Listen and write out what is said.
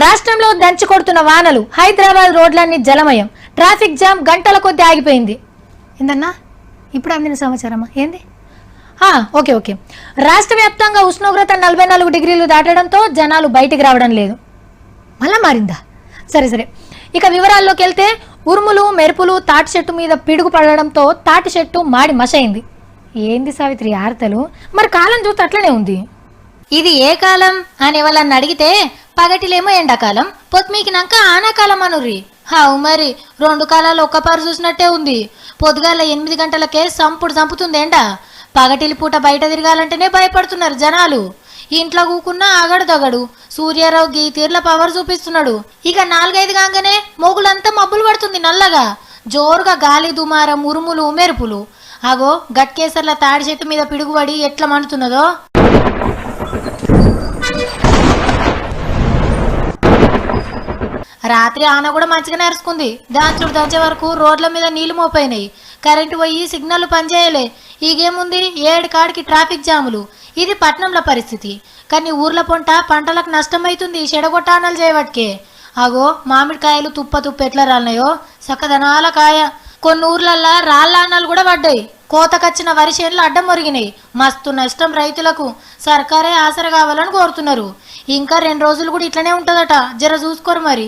రాష్ట్రంలో దంచి కొడుతున్న వానలు, హైదరాబాద్ రోడ్లన్నీ జలమయం, ట్రాఫిక్ జామ్ గంటల కొద్దీ ఆగిపోయింది. ఏందన్నా ఇప్పుడు అందిన సమాచారమా ఏంది? Okay okay. రాష్ట్ర వ్యాప్తంగా ఉష్ణోగ్రత 44 డిగ్రీలు దాటడంతో జనాలు బయటికి రావడం లేదు. మళ్ళా మారిందా? సరే సరే, ఇక వివరాల్లోకి వెళ్తే ఉరుములు మెరుపులు తాటి చెట్టు మీద పిడుగు పడడంతో తాటి చెట్టు మాడి మసైంది. ఏంది సావిత్రి ఆర్తలు? మరి కాలం చూస్తే అట్లనే ఉంది. ఇది ఏ కాలం అని ఎవరన్నా అడిగితే పగటిలేమో ఎండాకాలం, పొత్మీకినాక ఆనాకాలం అనుర్రి. హావు మరి 2 కాలాలు ఒక్కపారు చూసినట్టే ఉంది. పొద్దుగాల 8 గంటలకే చంపుతుంది ఎండ. పగటిలి పూట బయట తిరగాలంటేనే భయపడుతున్నారు జనాలు. ఇంట్లో కూకున్నా ఆగడు దగడు. సూర్యారావు గీ తీర్ల పవర్ చూపిస్తున్నాడు. ఇక 4-5 కాగానే మొగులంతా మబ్బులు పడుతుంది నల్లగా. జోరుగా గాలి దుమారం, ఉరుములు మెరుపులు. అగో గట్కేసర్ల తాడి చెట్టు మీద పిడుగుపడి ఎట్లా మండుతున్నదో. రాత్రి ఆన కూడా మంచిగానే అరుచుకుంది. దాంచుడు దంచే వరకు రోడ్ల మీద నీళ్లు మోపోయినాయి. కరెంటు పోయి సిగ్నల్ పనిచేయలే. ఈగేముంది 7 కాడికి ట్రాఫిక్ జాములు. ఇది పట్నంల పరిస్థితి. కానీ ఊర్ల పొంట పంటలకు నష్టమైతుంది చెడగొట్టానాలు చేయబట్కే. అగో మామిడికాయలు తుప్ప ఎట్లా రాలినాయో సక్కదనాల కాయ. కొన్ని ఊర్లల్లా రాళ్ళ అన్నాలు కూడా పడ్డాయి. కోతకచ్చిన వరి చేనులు అడ్డం మొరిగినాయి. మస్తు నష్టం రైతులకు. సర్కారే ఆసర కావాలని కోరుతున్నారు. ఇంకా 2 రోజులు కూడా ఇట్లనే ఉంటుందట. జర చూసుకోరు మరి.